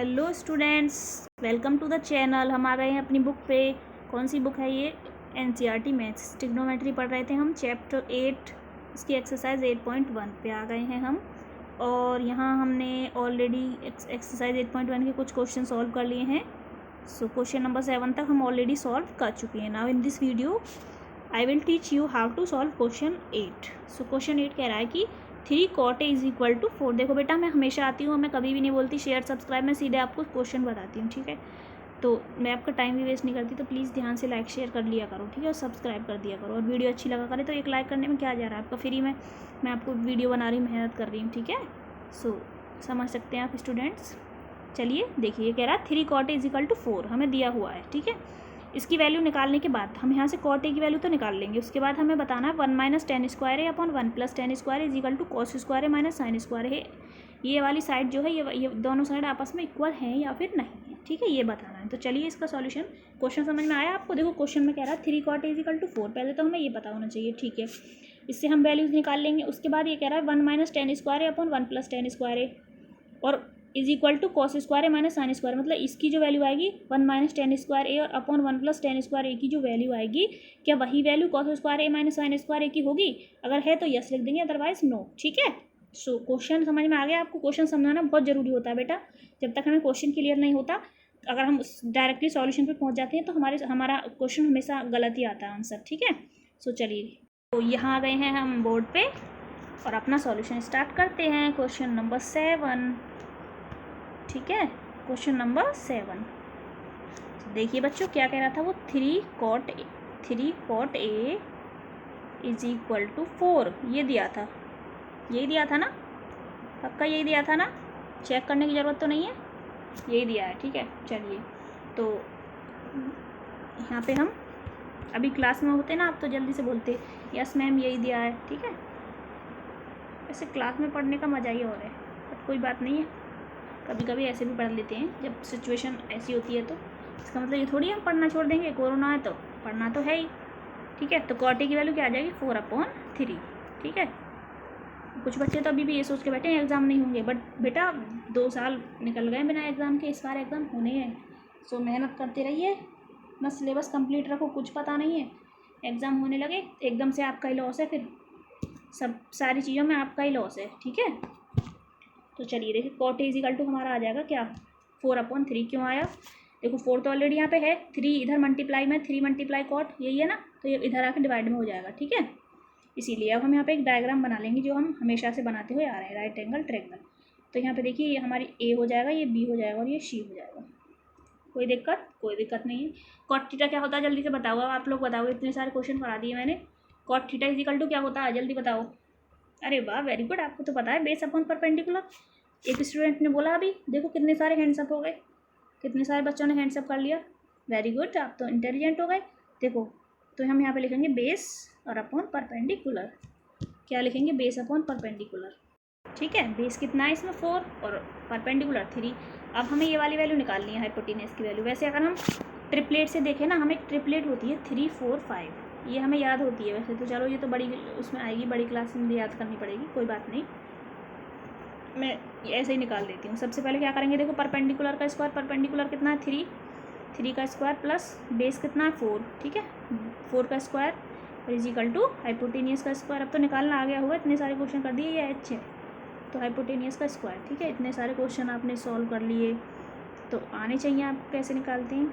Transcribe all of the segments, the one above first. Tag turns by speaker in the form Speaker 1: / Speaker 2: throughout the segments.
Speaker 1: Hello students, welcome to the channel. हम आ गए हैं अपनी बुक पे। कौन सी बुक है ये? एनसीईआरटी मैथ्स ट्रिग्नोमेट्री पढ़ रहे थे हम, चैप्टर 8 इसकी एक्सरसाइज 8.1 पे आ गए हैं हम। और यहाँ हमने ऑलरेडी एक्सरसाइज 8.1 के कुछ क्वेश्चन सॉल्व कर लिए हैं। सो क्वेश्चन नंबर 7 तक हम ऑलरेडी सॉल्व कर चुके हैं। Now in this video I will teach you how to solve question 8। So question 8 कह रहा है कि 3 cot A is equal to 4। देखो बेटा, मैं हमेशा आती हूँ, मैं कभी भी नहीं बोलती शेयर सब्सक्राइब, मैं सीधे आपको क्वेश्चन बताती हूँ, ठीक है? तो मैं आपका टाइम भी वेस्ट नहीं करती, तो प्लीज़ ध्यान से लाइक शेयर कर लिया करो, ठीक है? और सब्सक्राइब कर दिया करो। और वीडियो अच्छी लगा करे तो एक लाइक करने में क्या जा रहा है आपका, फ्री में मैं आपको वीडियो बना रही हूँ, मेहनत कर रही हूँ, ठीक है? सो समझ सकते हैं आप स्टूडेंट्स। चलिए देखिए, ये कह रहा है 3 cot A is equal to 4, हमें दिया हुआ है, ठीक है? इसकी वैल्यू निकालने के बाद हम यहाँ से cot A की वैल्यू तो निकाल लेंगे। उसके बाद हमें बताना है 1 minus tan square A upon 1 plus tan square is equal to cos square A minus sine square है। ये वाली साइड जो है, ये दोनों साइड आपस में इक्वल हैं या फिर नहीं है, ठीक है? ये बताना है। तो चलिए इसका सॉल्यूशन, क्वेश्चन समझ में आया आपको? देखो क्वेश्चन में कह रहा है 3 cot A is equal to 4, पहले तो हमें ये पता होना चाहिए, ठीक है? इससे हम वैल्यूज़ निकाल लेंगे। उसके बाद ये कह रहा है 1 minus tan square A upon 1 plus tan square A और is equal to cos square A minus sine square. मतलब इसकी जो वैल्यू आएगी 1 माइनस टेन स्क्वायर ए और अपॉन 1 प्लस टेन स्क्वायर ए की जो वैल्यू आएगी, क्या वही value cos square A minus sine square ए की होगी? अगर है तो यस लिख देंगे, अदरवाइज नो, ठीक है? सो क्वेश्चन समझ में आ गया आपको? क्वेश्चन समझाना बहुत ज़रूरी होता है बेटा। जब तक हमें क्वेश्चन क्लियर नहीं होता, अगर हम डायरेक्टली सॉल्यूशन पर पहुँच जाते हैं तो हमारा क्वेश्चन हमेशा गलत ही आता है आंसर, ठीक है? सो चलिए, तो यहाँ आ गए हैं हम बोर्ड पे और अपना सॉल्यूशन स्टार्ट करते हैं। क्वेश्चन नंबर 7, ठीक है? क्वेश्चन नंबर 7 देखिए बच्चों, क्या कह रहा था वो? 3 cot A is equal to 4, ये दिया था, यही दिया था ना? पक्का यही दिया था ना? चेक करने की ज़रूरत तो नहीं है, यही दिया है, ठीक है? चलिए, तो यहाँ पे हम अभी क्लास में होते ना, आप तो जल्दी से बोलते यस मैम यही दिया है, ठीक है? ऐसे क्लास में पढ़ने का मज़ा ही और है, बट कोई बात नहीं है, कभी कभी ऐसे भी पढ़ लेते हैं जब सिचुएशन ऐसी होती है। तो इसका मतलब ये थोड़ी हम पढ़ना छोड़ देंगे, कोरोना है तो पढ़ना तो है ही, ठीक है? तो cot A की वैल्यू क्या आ जाएगी? 4/3, ठीक है? कुछ बच्चे तो अभी भी ये सोच के बैठे हैं एग्ज़ाम नहीं होंगे, बट बेटा 2 साल निकल गए बिना एग्ज़ाम के, इस बार एग्ज़ाम होने हैं। सो मेहनत करते रहिए, अपना सिलेबस कंप्लीट रखो, कुछ पता नहीं है, एग्ज़ाम होने लगे एकदम से आपका ही लॉस है, फिर सब सारी चीज़ों में आपका ही लॉस है, ठीक है? तो चलिए देखिए, cot A is equal to हमारा आ जाएगा क्या? 4/3। क्यों आया? देखो 4 तो ऑलरेडी यहाँ पे है, 3 इधर मल्टीप्लाई में, 3 मल्टीप्लाई cot, यही है ना? तो ये इधर आके डिवाइड में हो जाएगा, ठीक है? इसीलिए अब हम यहाँ पे एक डायग्राम बना लेंगे जो हम हमेशा से बनाते हुए आ रहे हैं, राइट एंगल ट्रायंगल। तो यहाँ पे देखिए, ये हमारी A हो जाएगा, ये B हो जाएगा और ये C हो जाएगा। कोई दिक्कत? कोई दिक्कत नहीं है। cot थीटा क्या होता है जल्दी से बताओ, आप लोग बताओ, इतने सारे क्वेश्चन करा दिए मैंने। cot theta is equal to क्या होता है, जल्दी बताओ। अरे वाह, वेरी गुड, आपको तो पता है, बेस अपॉन परपेंडिकुलर। एक स्टूडेंट ने बोला अभी, देखो कितने सारे हैंड्सअप हो गए, कितने सारे बच्चों ने हैंड्सअप कर लिया। वेरी गुड, आप तो इंटेलिजेंट हो गए। देखो, तो हम यहाँ पे लिखेंगे बेस और अपॉन परपेंडिकुलर। क्या लिखेंगे? बेस अपॉन परपेंडिकुलर, ठीक है? बेस कितना है इसमें? 4 और परपेंडिकुलर 3। अब हमें ये वाली वैल्यू निकालनी है, हाइपोटेनस की वैल्यू। वैसे अगर हम ट्रिपलेट से देखें ना, हमें एक ट्रिपलेट होती है 3 4 5, ये हमें याद होती है वैसे तो। चलो ये तो बड़ी उसमें आएगी, बड़ी क्लास में याद करनी पड़ेगी, कोई बात नहीं, मैं ऐसे ही निकाल देती हूँ। सबसे पहले क्या करेंगे? देखो, परपेंडिकुलर का स्क्वायर, परपेंडिकुलर कितना है? 3 का स्क्वायर प्लस बेस कितना है? 4, ठीक है? 4 का स्क्वायर और इज इक्वल टू हाइपोटेनियस का स्क्वायर। अब तो निकालना आ गया हुआ, इतने सारे क्वेश्चन कर दिए, ये एच है तो हाइपोटेनियस का स्क्वायर, ठीक है? इतने सारे क्वेश्चन आपने सॉल्व कर लिए तो आने चाहिए आप कैसे निकालते हैं।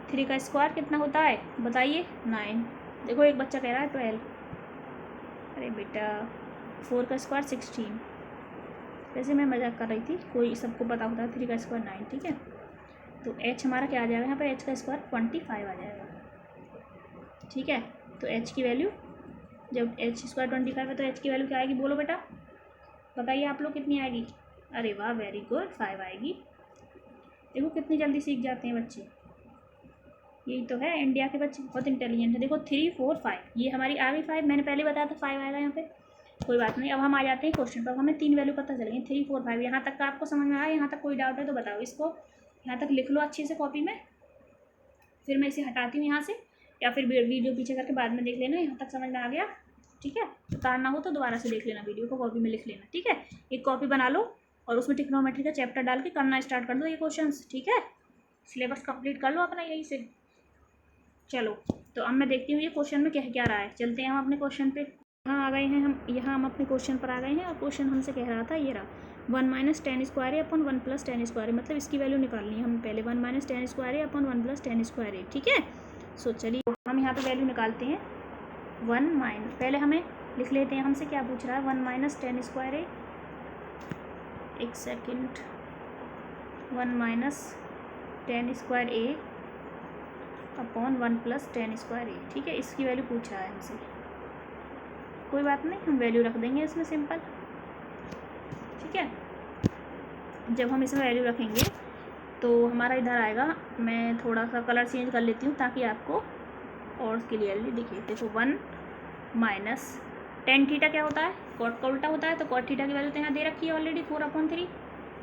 Speaker 1: 3 का स्क्वायर कितना होता है बताइए? 9। देखो एक बच्चा कह रहा है 12। अरे बेटा, 4 का स्क्वायर 16। वैसे मैं मजाक कर रही थी, कोई सबको पता होता है 3 का स्क्वायर 9, ठीक है? तो एच हमारा क्या आ जाएगा यहाँ पे? एच का स्क्वायर 25 आ जाएगा, ठीक है? तो एच की वैल्यू, जब एच स्क्वायर 25 है तो एच की वैल्यू क्या आएगी? बोलो बेटा, बताइए आप लोग कितनी आएगी? अरे वाह, वेरी गुड, 5 आएगी। देखो कितनी जल्दी सीख जाते हैं बच्चे, यही तो है, इंडिया के बच्चे बहुत इंटेलिजेंट है। देखो 3 4 5, ये हमारी आ गई 5, मैंने पहले बताया था 5 आएगा यहाँ पे, कोई बात नहीं। अब हम आ जाते हैं क्वेश्चन पर, हमें 3 वैल्यू पता चलेंगी, 3 4 5। यहाँ तक का आपको समझ में आया? यहाँ तक कोई डाउट है तो बताओ, इसको यहाँ तक लिख लो अच्छे से कॉपी में, फिर मैं इसे हटाती हूँ यहाँ से, या फिर वीडियो पीछे करके बाद में देख लेना। यहाँ तक समझ में आ गया, ठीक है? उतारना हो तो दोबारा से देख लेना, वीडियो को कॉपी में लिख लेना, ठीक है? एक कॉपी बना लो और उसमें ट्रिग्नोमेट्री का चैप्टर डाल के करना स्टार्ट कर दो ये क्वेश्चंस, ठीक है। सिलेबस कंप्लीट कर लो अपना यहीं से। चलो तो अब मैं देखती हूँ ये क्वेश्चन में क्या क्या रहा है। चलते हैं हम अपने क्वेश्चन पे। यहाँ आ गए हैं हम, यहाँ हम अपने क्वेश्चन पर आ गए हैं और क्वेश्चन हमसे कह रहा था ये रहा 1 - tan square A upon 1 + tan square, मतलब इसकी वैल्यू निकालनी है हमें पहले 1 - tan square A upon 1 + tan square ए, ठीक है। सो चलिए हम यहाँ पे वैल्यू निकालते हैं। पहले हमें लिख लेते हैं हमसे क्या पूछ रहा है 1 - tan स्क्वायर ए, एक second, 1 - tan square A upon 1 + tan square ए, ठीक है। इसकी वैल्यू पूछ रहा है हमसे, कोई बात नहीं, हम वैल्यू रख देंगे इसमें सिंपल, ठीक है। जब हम इसमें वैल्यू रखेंगे तो हमारा इधर आएगा, मैं थोड़ा सा कलर चेंज कर लेती हूँ ताकि आपको और क्लियरली दिखे। देखो 1 - tan थीटा क्या होता है, कॉट का उल्टा होता है, तो कॉट थीटा की वैल्यू तो यहाँ दे रखी है ऑलरेडी 4/3।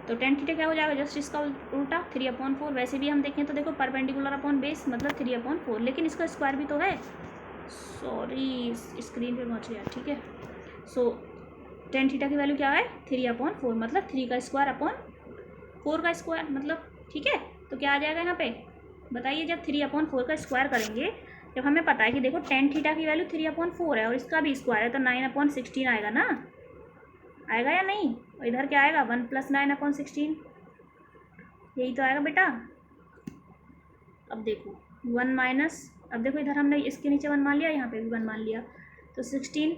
Speaker 1: तो tan थीटा क्या हो जाएगा, जस्ट इसका उल्टा 3/4। वैसे भी हम देखें तो देखो परपेंडिकुलर अपॉन बेस मतलब 3/4, लेकिन इसका स्क्वायर भी तो है, सॉरी स्क्रीन पे पहुँच गया, ठीक है। सो tan थीटा की वैल्यू क्या है 3/4, मतलब 3 का स्क्वायर अपॉन 4 का स्क्वायर, मतलब, ठीक है। तो क्या आ जाएगा यहाँ पे बताइए, जब 3/4 का स्क्वायर करेंगे, जब हमें पता है कि देखो tan थीटा की वैल्यू 3/4 है और इसका भी स्क्वायर है, तो 9/16 आएगा ना, आएगा या नहीं। और इधर क्या आएगा 1 + 9/16, यही तो आएगा बेटा। अब देखो 1 - अब देखो इधर हमने इसके नीचे 1 मान लिया, यहाँ पे भी 1 मान लिया, तो 16।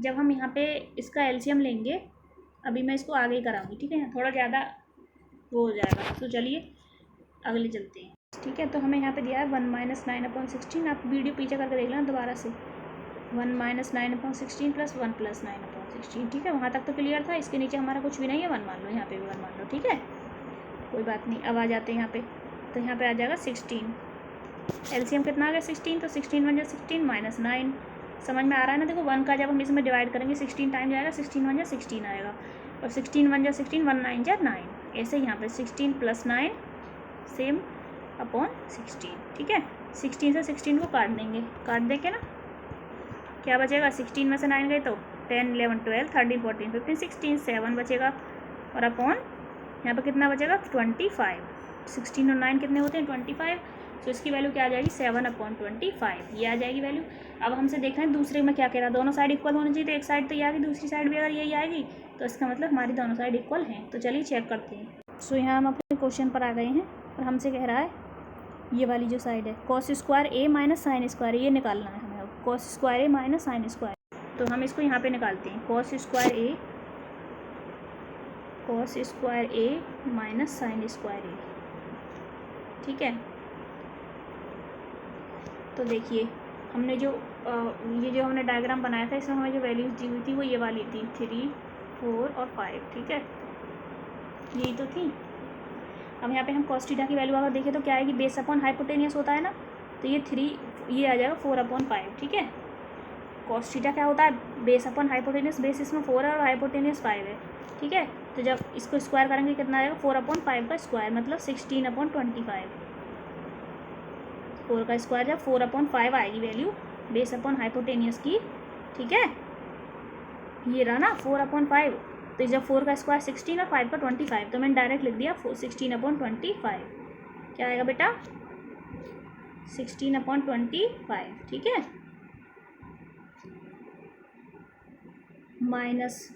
Speaker 1: जब हम यहाँ पे इसका एलसीएम लेंगे, अभी मैं इसको आगे ही कराऊंगी, ठीक है, यहाँ थोड़ा ज़्यादा वो हो जाएगा। तो चलिए अगले चलते हैं, ठीक है। तो हमें यहाँ पे दिया है 1 - 9/16, आप वीडियो पीछे करके देख लेना दोबारा से। 1 - 9/16 + 1 + 9/16, ठीक है, वहाँ तक तो क्लियर था। इसके नीचे हमारा कुछ भी नहीं है, 1 मान लो, यहाँ पे भी 1 मान लो, ठीक है, कोई बात नहीं। अब आ जाते हैं यहाँ पे, तो यहाँ पे आ जाएगा 16, एलसीएम कितना आ गया 16, तो 16 × 16 -9, समझ में आ रहा है ना। देखो 1 का जब हम इसमें डिवाइड करेंगे 16 टाइम जाएगा, 16 × 16 आएगा, और 16 × 16 1 9 × 9, ऐसे यहाँ पे 16 + 9 सेम अपॉन 16, ठीक है। 16 से 16 को काट देंगे, काट देंगे ना, क्या बचेगा 16 में से 9 गए तो 10 11 12 13 14 15 16 7 बचेगा, और अपॉन यहाँ पे कितना बचेगा 25। 16 और 9 कितने होते हैं 25, तो इसकी वैल्यू क्या आ जाएगी 7/25, ये आ जाएगी वैल्यू। अब हमसे देख रहे हैं दूसरे में क्या कह रहा है, दोनों साइड इक्वल होनी चाहिए, तो एक साइड तो ये आ गई, दूसरी साइड भी अगर यही आएगी तो इसका मतलब हमारी दोनों साइड इक्वल हैं। तो चलिए चेक करते हैं। सो यहाँ हम अपने क्वेश्चन पर आ गए हैं और हमसे कह रहा है ये वाली जो साइड है cos स्क्वायर ए - sin स्क्वायर, ये निकालना है हमें। cos स्क्वायर ए - sin स्क्वायर, तो हम इसको यहाँ पे निकालते हैं, cos स्क्वायर ए - sin स्क्वायर ए, ठीक है। तो देखिए हमने जो ये जो हमने डायग्राम बनाया था, इसमें हमें जो वैल्यूज दी हुई थी वो ये वाली थी 3 4 और 5, ठीक है, यही तो थी। अब यहाँ पे हम cos थीटा की वैल्यू अगर देखें तो क्या आएगी, बेस अपॉन हाइपोटेनियस होता है ना, तो ये 3 ये आ जाएगा 4/5, ठीक है। cos थीटा क्या होता है बेस अपॉन हाइपोटेनियस, बेस इसमें 4 है और हाइपोटेनियस 5 है, ठीक है। तो जब इसको स्क्वायर करेंगे कितना आएगा 4/5 का स्क्वायर, मतलब 16/25, 4 का स्क्वायर जब 4/5 आएगी वैल्यू बेस अपॉन हाइपोटेनियस की, ठीक है। ये रहा ना 4/5, तो जब 4 का स्क्वायर 16 और 5 का 25, तो मैंने डायरेक्ट लिख दिया 16/25, क्या आएगा बेटा 16/25, ठीक है, माइनस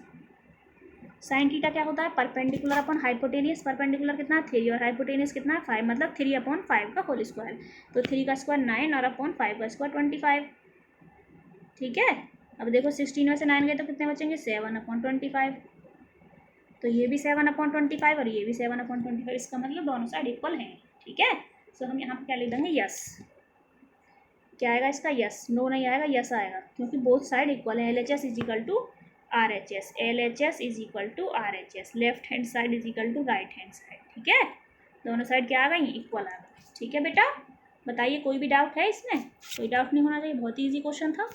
Speaker 1: साइन थीटा क्या होता है परपेंडिकुलर अपॉन हाइपोटेनियस, परपेंडिकुलर कितना है 3 और हाइपोटेनियस कितना है 5, मतलब 3/5 का होल स्क्वायर, तो 3 का स्क्वायर 9 और अपॉन 5 का स्क्वायर 25, ठीक है। अब देखो 16 में से 9 गए तो कितने बचेंगे 7/25, तो ये भी 7/25 और ये भी 7/25, इसका मतलब दोनों साइड इक्वल हैं, ठीक है। सो हम यहाँ पर क्या लिख देंगे यस, क्या आएगा इसका यस, नो नहीं आएगा, यस आएगा, क्योंकि बोथ साइड इक्वल है। LHS = RHS, LHS = RHS, left hand side = right hand side, ठीक है, दोनों साइड क्या आ गई इक्वल आ गई, ठीक है बेटा। बताइए कोई भी डाउट है इसमें, कोई डाउट नहीं होना चाहिए, बहुत ही ईजी क्वेश्चन था,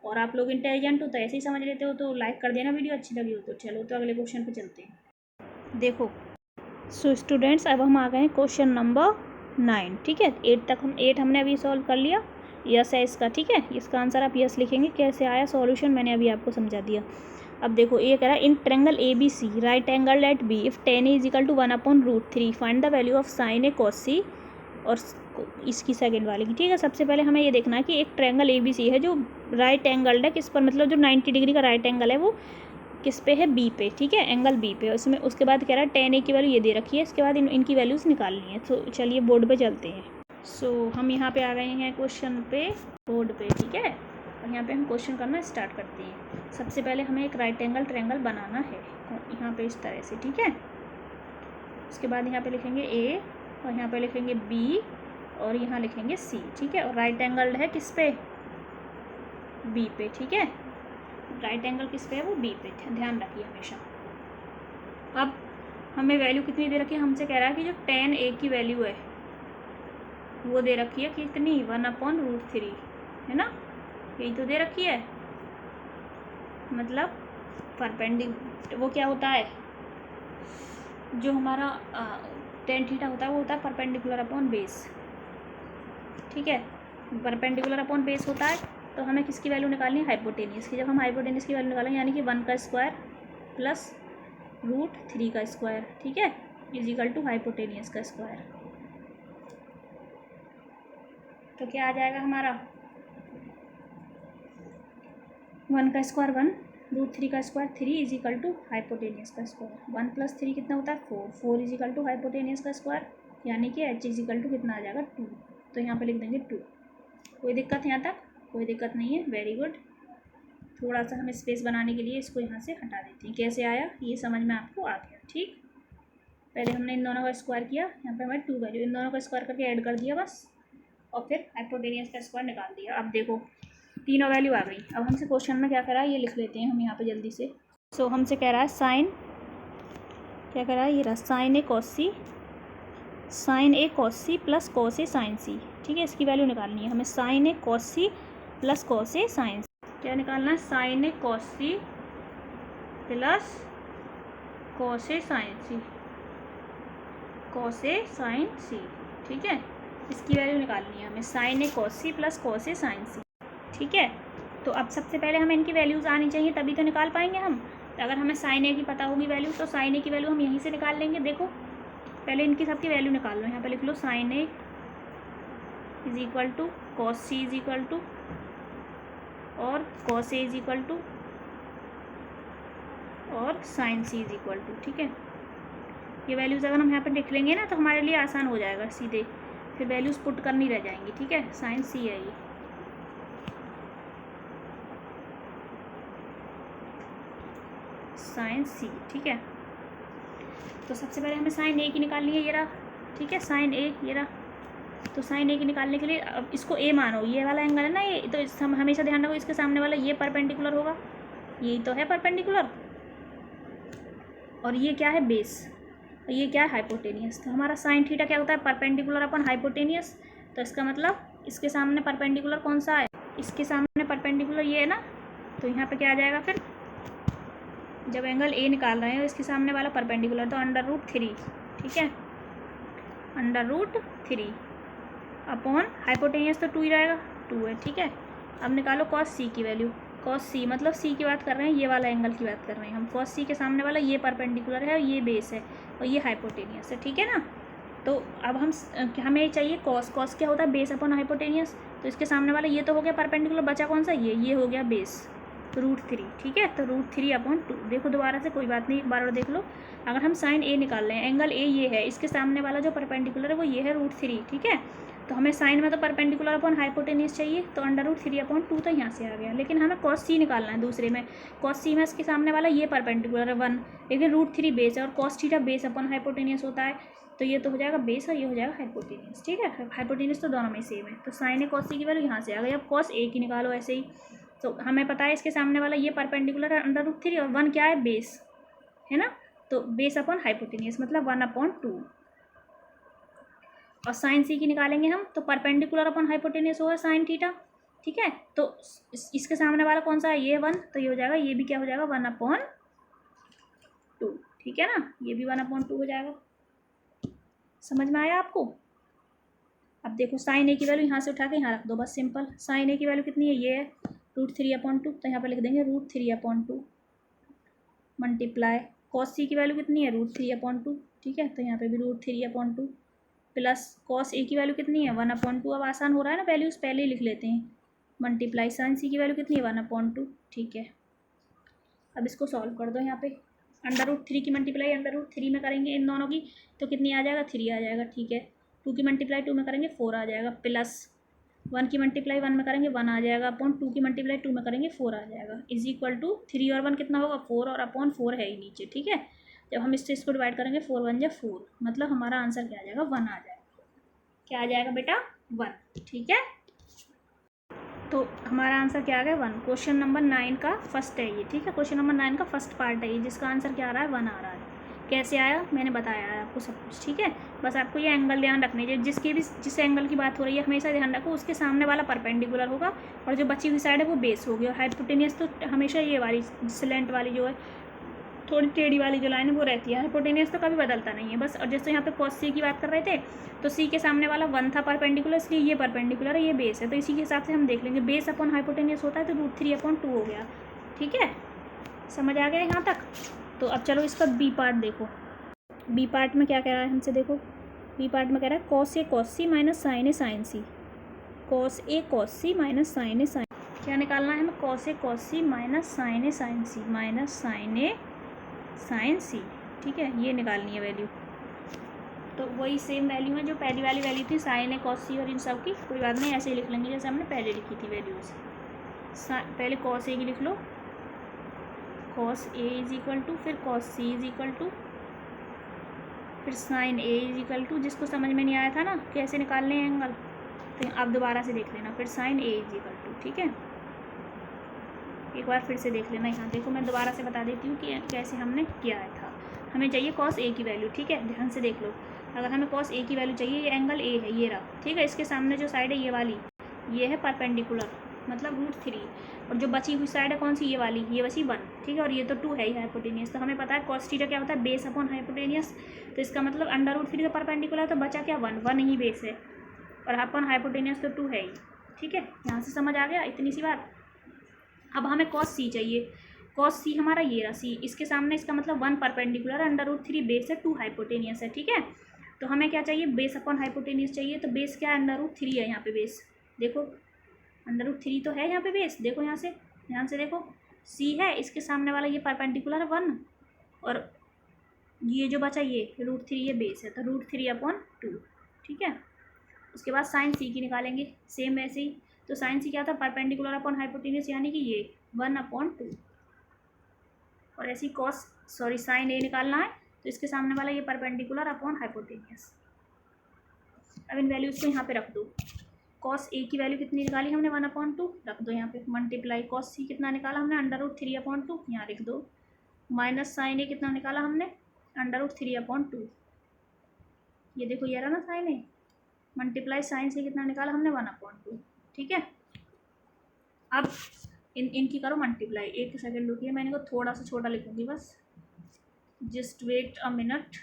Speaker 1: और आप लोग इंटेलिजेंट हो तो ऐसे ही समझ लेते हो, तो लाइक कर देना वीडियो अच्छी लगी हो तो। चलो तो अगले क्वेश्चन पे चलते हैं। देखो सो स्टूडेंट्स अब हम आ गए हैं क्वेश्चन नंबर 9, ठीक है। 8 हमने अभी सॉल्व कर लिया, यस है इसका, ठीक है। इसका आंसर आप यस लिखेंगे, कैसे आया सॉल्यूशन मैंने अभी आपको समझा दिया। अब देखो ये कह रहा है in triangle A B C right angle at B if tan is equal to 1/√3 find the value of sine A cos C. और इसकी सेकंड वाले की, ठीक है। सबसे पहले हमें ये देखना है कि एक ट्रेंगल ए बी सी है जो राइट एंगल्ड है किस पर, मतलब जो 90 डिग्री का राइट एंगल है वो किस पे है, बी पे, ठीक है, एंगल बी पे। उसमें उसके बाद कह रहा है टेन ए की वैल्यू ये दे रखी है, इसके बाद इनकी वैल्यूज़ निकालनी है। तो चलिए बोर्ड पे चलते हैं। हम यहाँ पे आ गए हैं क्वेश्चन पे, बोर्ड पे, ठीक है। और यहाँ पे हम क्वेश्चन करना स्टार्ट करते हैं। सबसे पहले हमें एक राइट एंगल ट्रायंगल बनाना है यहाँ पे इस तरह से, ठीक है। उसके बाद यहाँ पे लिखेंगे ए और यहाँ पे लिखेंगे बी और यहाँ लिखेंगे सी, ठीक है। और राइट एंगल है किस पे, बी पे, ठीक है। राइट एंगल किस पे है, वो बी पे, ध्यान रखिए हमेशा। अब हमें वैल्यू कितनी दे रखी है, हमसे कह रहा है कि जो टेन ए की वैल्यू है वो दे रखी है कितनी, 1/√3, है ना, यही तो दे रखी है। मतलब वो क्या होता है, जो हमारा टेन थीटा होता है वो होता है परपेंडिकुलर अपॉन बेस, ठीक है। परपेंडिकुलर अपॉन बेस होता है, तो हमें किसकी वैल्यू निकालनी है, हाइपोटेनियस की। जब हम हाइपोटेनियस की वैल्यू निकालेंगे यानी कि 1 का स्क्वायर प्लस √3 का स्क्वायर, ठीक है, इज इक्वल टू हाइपोटेनियस का स्क्वायर। तो क्या आ जाएगा हमारा, 1 का स्क्वायर 1, √3 का square 3 is equal to hypotenuse का स्क्वायर। 1 + 3 कितना होता है, 4 इज इक्वल टू हाइपोटेनियस का स्क्वायर, यानी कि h इज इक्वल टू कितना आ जाएगा, 2। तो यहाँ पे लिख देंगे 2। कोई दिक्कत यहाँ तक, कोई दिक्कत नहीं है, वेरी गुड। थोड़ा सा हम स्पेस बनाने के लिए इसको यहाँ से हटा देते हैं। कैसे आया ये समझ में आपको आ गया, ठीक। पहले हमने इन दोनों का स्क्वायर किया, यहाँ पे हमें 2 वैल्यू, इन दोनों का स्क्वायर करके ऐड कर दिया बस, और फिर हाइपोटेनियस का स्क्वायर निकाल दिया। अब देखो तीनों वैल्यू आ गई। अब हमसे क्वेश्चन में क्या करा है ये लिख लेते हैं हम यहाँ पे जल्दी से। हमसे कह रहा है साइन, क्या कह रहा है, ये रहा sign A cos C, sign A cos C plus cos A sign सी, ठीक है। इसकी वैल्यू निकालनी है हमें, sign A cos C plus cos A sign सी। क्या निकालना है, sign A cos C plus cos A sign C, cos A sign सी, ठीक है। इसकी वैल्यू निकालनी है हमें, sign A cos C plus cos A sign सी, ठीक है। तो अब सबसे पहले हमें इनकी वैल्यूज़ आनी चाहिए तभी तो निकाल पाएंगे हम। तो अगर हमें साइन ए की पता होगी वैल्यू, तो साइन ए की वैल्यू हम यहीं से निकाल लेंगे। देखो पहले इनकी सबकी वैल्यू निकाल लो, यहाँ पे लिख लो sine A is equal to cos C is equal to और cos A is equal to और sine C is equal to, ठीक है। ये वैल्यूज़ अगर हम यहाँ पर लिख लेंगे ना तो हमारे लिए आसान हो जाएगा, सीधे फिर वैल्यूज़ पुट करनी रह जाएंगी, ठीक है। साइन सी है ये, साइन सी, ठीक है। तो सबसे पहले हमें साइन ए की निकालनी है, ये रहा, ठीक है, साइन ए ये रहा। तो साइन ए की निकालने के लिए अब इसको ए मानो, ये वाला एंगल है ना ये, तो हम हमेशा ध्यान रखो इसके सामने वाला ये परपेंडिकुलर होगा, यही तो है परपेंडिकुलर, और ये क्या है, बेस, और ये क्या है, हाइपोटेनियस। तो हमारा साइन थीटा क्या होता है, परपेंडिकुलर अपन हाइपोटेनियस। तो इसका मतलब इसके सामने परपेंडिकुलर कौन सा है, इसके सामने परपेंडिकुलर ये है ना। तो यहाँ पे क्या आ जाएगा फिर, जब एंगल ए निकाल रहे हैं इसके सामने वाला परपेंडिकुलर, तो √3, ठीक है, √3 अपॉन हाइपोटेनियस तो 2 ही रहेगा, 2 है, ठीक है। अब निकालो कॉस सी की वैल्यू, कॉस सी मतलब सी की बात कर रहे हैं, ये वाला एंगल की बात कर रहे हैं हम। कॉस सी के सामने वाला ये परपेंडिकुलर है, ये बेस है और ये हाइपोटेनियस है, ठीक है ना। तो अब हमें चाहिए कॉस, कॉस क्या होता है, बेस अपॉन हाइपोटेनियस। तो इसके सामने वाला ये तो हो गया परपेंडिकुलर, बचा कौन सा, ये हो गया बेस, √3, ठीक है। तो √3/2, देखो दोबारा से, कोई बात नहीं, एक बार और देख लो। अगर हम साइन ए निकाल रहे हैं, एंगल ए ये है, इसके सामने वाला जो परपेंडिकुलर है वो ये है √3, ठीक है। तो हमें साइन में तो परपेंडिकुलर अपॉन हाइपोटेनियस चाहिए, तो √3/2 तो यहाँ से आ गया। लेकिन हमें कॉस सी निकालना है दूसरे में, कॉस सी में इसके सामने वाला ये परपेंडिकुलर है 1, लेकिन √3 बेस है और cos theta base upon hypotenuse होता है, तो ये तो हो जाएगा बेस और ये हो जाएगा हाइपोटेनियस, ठीक है। हाइपोटेनियस तो दोनों में सेम है। तो साइन ए कॉस सी की वैल्यू यहाँ से आ गई। अब कॉस ए की निकालो ऐसे ही। तो हमें पता है इसके सामने वाला ये परपेंडिकुलर है √3 और 1 क्या है, बेस है ना। तो बेस अपॉन हाइपोटेनियस मतलब 1/2। और साइन सी की निकालेंगे हम, तो परपेंडिकुलर अपॉन हाइपोटेनियस होगा साइन थीटा, ठीक है। तो इसके सामने वाला कौन सा है, ये 1, तो ये हो जाएगा, ये भी क्या हो जाएगा, 1/2, ठीक है ना। ये भी 1/2 हो जाएगा। समझ में आया आपको। अब देखो साइन ए की वैल्यू यहाँ से उठा के यहाँ रख दो, बस सिंपल। साइन ए की वैल्यू कितनी है, ये है √3/2, तो यहाँ पर लिख देंगे √3/2 मल्टीप्लाई कॉस सी की वैल्यू कितनी है √3/2, ठीक है, तो यहाँ पे भी √3/2 प्लस कॉस ए की वैल्यू कितनी है 1/2। अब आसान हो रहा है ना, वैल्यूज़ पहले ही लिख लेते हैं। मल्टीप्लाई साइन सी की वैल्यू कितनी है 1/2, ठीक है। अब इसको सॉल्व कर दो। यहाँ पे √3 की मल्टीप्लाई √3 में करेंगे इन दोनों की, तो कितनी आ जाएगा 3 आ जाएगा, ठीक है। 2 की मल्टीप्लाई 2 में करेंगे 4 आ जाएगा, प्लस 1 की मल्टीप्लाई 1 में करेंगे 1 आ जाएगा, अपॉन 2 की मल्टीप्लाई 2 में करेंगे 4 आ जाएगा, इज इक्वल टू 3 और 1 कितना होगा 4, और अपॉन 4 है ही नीचे, ठीक है। जब हम इससे इसको डिवाइड करेंगे 4 1 जा 4, मतलब हमारा आंसर क्या आ जाएगा 1 आ जाएगा। क्या आ जाएगा बेटा 1, ठीक है। तो हमारा आंसर क्या आ गया 1। क्वेश्चन नंबर 9 का फर्स्ट है ये, ठीक है। क्वेश्चन नंबर 9 का फर्स्ट पार्ट है ये, जिसका आंसर क्या आ रहा है 1 आ रहा है। कैसे आया मैंने बताया है आपको सब कुछ, ठीक है। बस आपको ये एंगल ध्यान रखने चाहिए, जिस एंगल की बात हो रही है हमेशा ध्यान रखो उसके सामने वाला परपेंडिकुलर होगा, और जो बची हुई साइड है वो बेस होगी, और हाइपोटेनियस तो हमेशा ये वाली स्लैंट वाली जो है थोड़ी टेढ़ी वाली जो लाइन है वो रहती है, हाइपोटेनियस तो कभी बदलता नहीं है बस। और जैसे यहाँ पे कॉस सी की बात कर रहे थे, तो सी के सामने वाला 1 था परपेंडिकुलर, इसलिए ये परपेंडिकुलर है, ये बेस है, तो इसी के हिसाब से हम देख लेंगे। बेस अपॉन हाइपोटेनियस होता है तो √3/2 हो गया, ठीक है। समझ आ गया यहाँ तक। तो अब चलो इसका बी पार्ट देखो। बी पार्ट में क्या कह रहा है हमसे, देखो बी पार्ट में कह रहा है cos A cos C minus sign A sign C. Cos A cos C minus sign A sign, क्या निकालना है हमें, cos A cos C minus sign A sign C, minus sign A sign सी, ठीक है, ये निकालनी है वैल्यू। तो वही सेम वैल्यू है जो पहली वाली वैल्यू थी साइन ए कॉस सी, और इन सब की कोई बात नहीं, ऐसे ही लिख लेंगे जैसे हमने पहले लिखी थी वैल्यूज़। पहले कॉस ए की लिख लो, cos A is equal to, फिर cos C is equal to, फिर sine A is equal to, जिसको समझ में नहीं आया था ना कैसे निकालने हैं एंगल, तो आप दोबारा से देख लेना, फिर sine A is equal to, ठीक है। एक बार फिर से देख लेना, यहाँ देखो मैं दोबारा से बता देती हूँ कि कैसे हमने किया था। हमें चाहिए कॉस ए की वैल्यू, ठीक है, ध्यान से देख लो। अगर हमें कॉस ए की वैल्यू चाहिए, ये एंगल ए है, ये रहा, ठीक है। इसके सामने जो साइड है ये वाली, ये है परपेंडिकुलर, मतलब √3, और जो बची हुई साइड है कौन सी, ये वाली, ये बची 1, ठीक है, और ये तो 2 है ही हाइपोटेनियस। तो हमें पता है कॉस थीटा क्या होता है, बेस अपॉन हाइपोटेनियस, तो इसका मतलब √3 का परपेंडिकुलर, तो बचा क्या 1 ही बेस है, और अपॉन हाइपोटेनियस तो 2 है ही, ठीक है। यहाँ से समझ आ गया इतनी सी बात। अब हमें कॉस सी चाहिए, कॉस सी हमारा ये रहा सी, इसके सामने इसका मतलब 1 परपेंडिकुलर, √3 बेस है, 2 हाइपोटेनियस है, ठीक है। तो हमें क्या चाहिए, बेस अपॉन हाइपोटेनियस चाहिए, तो बेस क्या है √3 है यहाँ पे बेस, देखो √3 तो है यहाँ पे बेस, देखो यहाँ से ध्यान से देखो, सी है, इसके सामने वाला ये परपेंडिकुलर है 1, और ये जो बचा ये √3 ये बेस है, तो √3/2, ठीक है। उसके बाद साइन सी की निकालेंगे सेम वैसे ही, तो साइन सी क्या था, परपेंडिकुलर अपॉन हाइपोटेनियस, यानी कि ये 1/2, और ऐसी साइन ए निकालना है, तो इसके सामने वाला ये परपेंडिकुलर अपॉन हाइपोटेनियस। अब इन वैल्यूज़ को यहाँ पे रख दो। कॉस ए की वैल्यू कितनी निकाली हमने 1/2, रख दो यहाँ पे, मल्टीप्लाई कॉस सी कितना निकाला हमने √3/2, यहाँ लिख दो, माइनस साइन ए कितना निकाला हमने √3/2, ये देखो ये रहा ना साइन ए, मल्टीप्लाई साइन से कितना निकाला हमने 1/2, ठीक है। अब इनकी करो मल्टीप्लाई, एक सेकंड रुकिए, मैं इनको थोड़ा सा छोटा लिखूंगी बस, just wait a minute.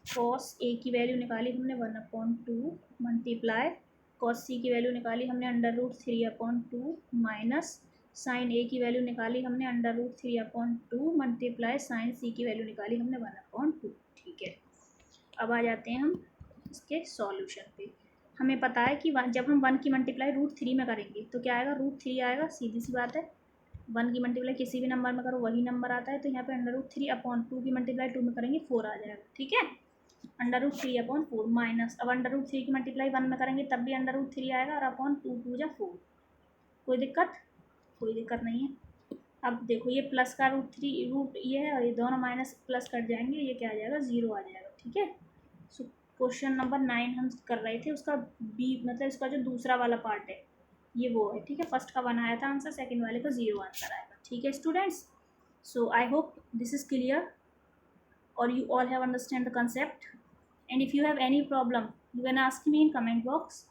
Speaker 1: Cos A की वैल्यू निकाली हमने 1/2, मल्टीप्लाई कॉस सी की वैल्यू निकाली हमने √3/2, माइनस साइन ए की वैल्यू निकाली हमने √3/2, मल्टीप्लाई साइन सी की वैल्यू निकाली हमने 1/2, ठीक है। अब आ जाते हैं हम इसके सॉल्यूशन पे। हमें पता है कि जब हम 1 की मल्टीप्लाई √3 में करेंगे तो क्या आएगा, √3 आएगा, सीधी सी बात है। 1 की मल्टीप्लाई किसी भी नंबर में करो वही नंबर आता है, तो यहाँ पे √3/2 की मल्टीप्लाई 2 में करेंगे 4 आ जाएगा, ठीक है। √3/4 माइनस, अब √3 की मल्टीप्लाई 1 में करेंगे तब भी √3 आएगा, और अपॉन 2 2 जा 4, कोई दिक्कत, कोई दिक्कत नहीं है। अब देखो ये प्लस का रूट ये है, और ये दोनों माइनस प्लस कट जाएंगे, ये क्या आ जाएगा 0 आ जाएगा, ठीक है। सो क्वेश्चन नंबर 9 हम कर रहे थे, उसका बी मतलब इसका जो दूसरा वाला पार्ट है ये वो है, ठीक है। फर्स्ट का 1 आया था आंसर, सेकंड वाले का 0 आंसर आएगा, ठीक है students. So I hope this is clear और you all have understand the concept, and if you have any problem you can ask me in comment box।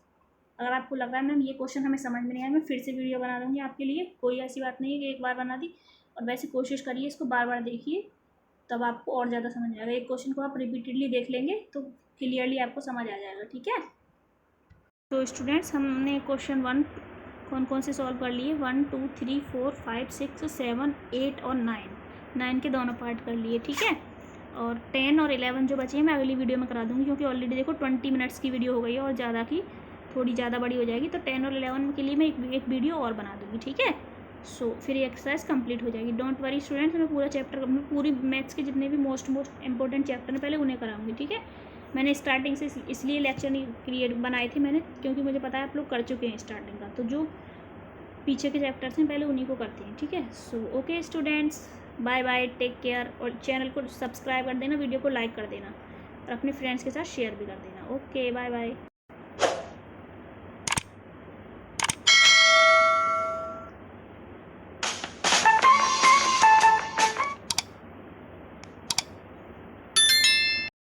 Speaker 1: अगर आपको लग रहा है मैम ये क्वेश्चन हमें समझ में नहीं आया, मैं फिर से वीडियो बना दूँगी आपके लिए, कोई ऐसी बात नहीं है कि एक बार बना दी, और वैसे कोशिश करिए इसको बार बार देखिए, तब आपको और ज़्यादा समझ आएगा। एक क्वेश्चन को आप रिपीटेडली देख लेंगे तो क्लियरली आपको समझ आ जाएगा, ठीक है। तो स्टूडेंट्स हमने क्वेश्चन 1 कौन कौन से सॉल्व कर लिए, 1 2 3 4 5 6 7 8 और 9 के दोनों पार्ट कर लिए, ठीक है। और 10 और 11 जो बचे हैं मैं अगली वीडियो में करा दूँगी, क्योंकि ऑलरेडी देखो 20 मिनट्स की वीडियो हो गई है और ज़्यादा की थोड़ी ज़्यादा बड़ी हो जाएगी, तो 10 और 11 के लिए मैं एक वीडियो और बना दूँगी, ठीक है। सो फिर ये एक्सरसाइज कंप्लीट हो जाएगी। डोंट वरी स्टूडेंट्स, मैं पूरा चैप्टर, मैं पूरी मैथ्स के जितने भी मोस्ट इंपॉर्टेंट चैप्टर हैं पहले उन्हें कराऊंगी, ठीक है। मैंने स्टार्टिंग से इसलिए लेक्चर नहीं क्रिएट बनाए थे मैंने, क्योंकि मुझे पता है आप लोग कर चुके हैं स्टार्टिंग का, तो जो पीछे के चैप्टर्स हैं पहले उन्हीं को करते हैं, ठीक है। So okay students, bye bye, take care, और चैनल को सब्सक्राइब कर देना, वीडियो को लाइक कर देना और अपने फ्रेंड्स के साथ शेयर भी कर देना। Okay bye bye.